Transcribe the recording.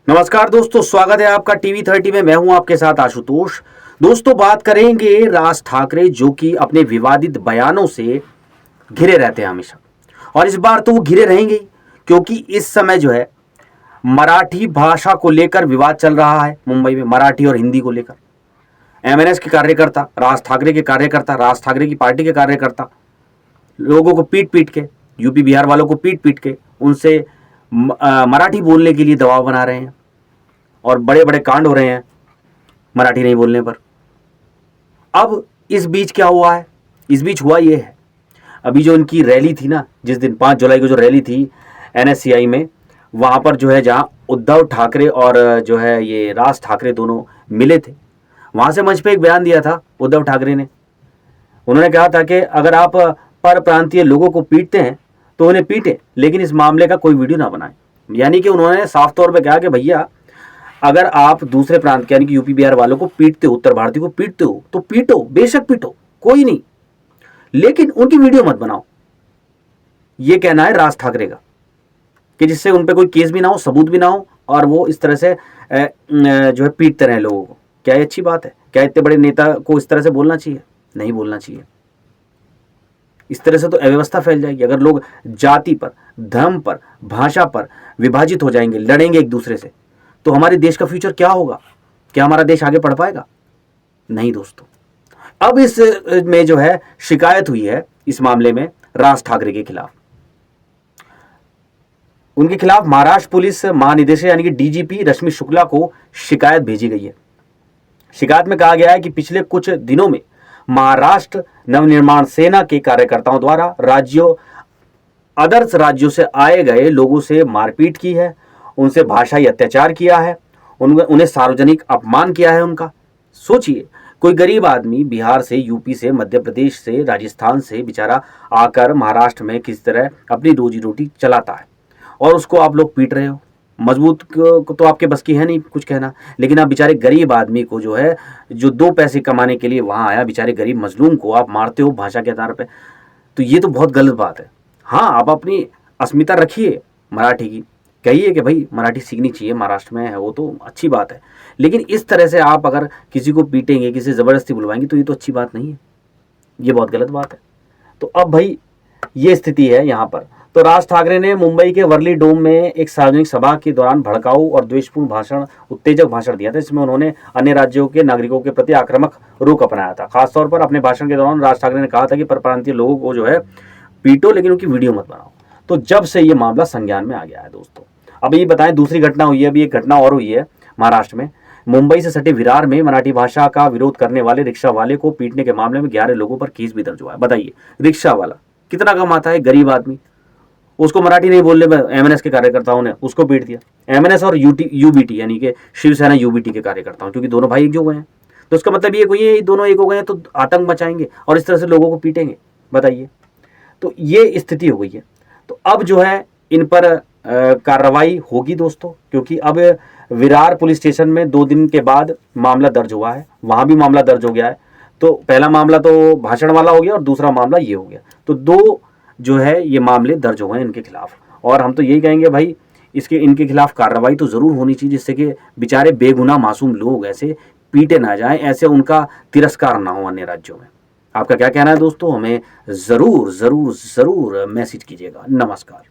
नमस्कार दोस्तों, स्वागत है आपका टीवी 30 में। मैं हूं आपके साथ आशुतोष। दोस्तों, बात करेंगे राज ठाकरे, जो कि अपने विवादित बयानों से घिरे रहते हैं हमेशा, और इस बार तो वो घिरे रहेंगे ही, क्योंकि इस समय जो है मराठी भाषा को लेकर विवाद चल रहा है मुंबई में, मराठी और हिंदी को लेकर। एमएनएस के कार्यकर्ता, राज ठाकरे के कार्यकर्ता, राज ठाकरे की पार्टी के कार्यकर्ता लोगों को पीट पीट के, यूपी बिहार वालों को पीट पीट के उनसे मराठी बोलने के लिए दबाव बना रहे हैं, और बड़े बड़े कांड हो रहे हैं मराठी नहीं बोलने पर। अब इस बीच क्या हुआ है? इस बीच हुआ ये है, अभी जो इनकी रैली थी ना, जिस दिन 5 जुलाई को जो रैली थी एनएससीआई में, वहां पर जो है जहां उद्धव ठाकरे और जो है ये राज ठाकरे दोनों मिले थे, वहां से मंच पे एक बयान दिया था उद्धव ठाकरे ने। उन्होंने कहा था कि अगर आप पर प्रांतीय लोगों को पीटते हैं तो उन्हें पीटे, लेकिन इस मामले का कोई वीडियो ना बनाए। यानी कि उन्होंने साफ तौर पर कहा कि भैया, अगर आप दूसरे प्रांत के यानी कि यूपी बिहार वालों को पीटते हो, उत्तर भारतीय को पीटते हो, तो पीटो, बेशक पीटो, कोई नहीं, लेकिन उनकी वीडियो मत बनाओ। यह कहना है राज ठाकरे का, कि जिससे उन पे कोई केस भी ना हो, सबूत भी ना हो, और वो इस तरह से जो है पीटते रहे लोगों को। क्या ये अच्छी बात है? क्या इतने बड़े नेता को इस तरह से बोलना चाहिए? नहीं बोलना चाहिए। इस तरह से तो अव्यवस्था फैल जाएगी। अगर लोग जाति पर, धर्म पर, भाषा पर विभाजित हो जाएंगे, लड़ेंगे एक दूसरे से, तो हमारे देश का फ्यूचर क्या होगा? क्या हमारा देश आगे बढ़ पाएगा? नहीं दोस्तों। अब इस में जो है शिकायत हुई है इस मामले में राज ठाकरे के खिलाफ। उनके खिलाफ महाराष्ट्र पुलिस महानिदेशक यानी कि डीजीपी रश्मि शुक्ला को शिकायत भेजी गई है। शिकायत में कहा गया है कि पिछले कुछ दिनों में महाराष्ट्र नवनिर्माण सेना के कार्यकर्ताओं द्वारा आदर्श राज्यों से आए गए लोगों से मारपीट की है, उनसे भाषाई अत्याचार किया है, उन्हें सार्वजनिक अपमान किया है उनका। सोचिए, कोई गरीब आदमी बिहार से, यूपी से, मध्य प्रदेश से, राजस्थान से बेचारा आकर महाराष्ट्र में किस तरह अपनी रोजी रोटी चलाता है, और उसको आप लोग पीट रहे हो। मजबूत को तो आपके बस की है नहीं कुछ कहना, लेकिन आप बेचारे गरीब आदमी को जो है, जो 2 पैसे कमाने के लिए वहां आया, बेचारे गरीब मजलूम को आप मारते हो भाषा के आधार पर। तो ये तो बहुत गलत बात है। हाँ, आप अपनी अस्मिता रखिए मराठी की, कहिए कि भाई मराठी सीखनी चाहिए, महाराष्ट्र में है वो तो अच्छी बात है, लेकिन इस तरह से आप अगर किसी को पीटेंगे, किसी ज़बरदस्ती बुलवाएंगे, तो ये तो अच्छी बात नहीं है, ये बहुत गलत बात है। तो अब भाई ये स्थिति है यहाँ पर। तो राज ठाकरे ने मुंबई के वर्ली डोम में एक सार्वजनिक सभा के दौरान भड़काऊ और द्वेषपूर्ण भाषण, उत्तेजक भाषण दिया था, जिसमें उन्होंने अन्य राज्यों के नागरिकों के प्रति आक्रामक रुख अपनाया था। खासतौर पर अपने भाषण के दौरान राज ठाकरे ने कहा था कि परप्रांतीय लोगों को जो है पीटो, लेकिन उनकी वीडियो मत बनाओ। तो जब से ये मामला संज्ञान में आ गया है दोस्तों। अब ये बताएं, दूसरी घटना हुई है, अभी एक घटना और हुई है महाराष्ट्र में। मुंबई से सटे विरार में मराठी भाषा का विरोध करने वाले रिक्शा वाले को पीटने के मामले में 11 लोगों पर केस भी दर्ज हुआ है। बताइए, रिक्शा वाला कितना कमाता है, गरीब आदमी, उसको मराठी नहीं बोलने पर एमएनएस के कार्यकर्ताओं ने उसको पीट दिया। एमएनएस और यूबीटी यानी कि शिवसेना यूबीटी के कार्यकर्ताओं, क्योंकि दोनों भाई एक जो हुए हैं, तो उसका मतलब ये कोई दोनों एक हो गए हैं तो आतंक मचाएंगे और इस तरह से लोगों को पीटेंगे। बताइए, तो ये स्थिति हो गई है। तो अब जो है इन पर कार्रवाई होगी दोस्तों, क्योंकि अब विरार पुलिस स्टेशन में 2 दिन के बाद मामला दर्ज हुआ है, वहां भी मामला दर्ज हो गया है। तो पहला मामला तो भाषण वाला हो गया और दूसरा मामला ये हो गया, तो 2 जो है ये मामले दर्ज हो गए इनके खिलाफ। और हम तो यही कहेंगे भाई, इनके खिलाफ कार्रवाई तो जरूर होनी चाहिए, जिससे कि बेचारे बेगुनाह मासूम लोग ऐसे पीटे ना जाएं, ऐसे उनका तिरस्कार ना हो अन्य राज्यों में। आपका क्या कहना है दोस्तों? हमें जरूर जरूर जरूर मैसेज कीजिएगा। नमस्कार।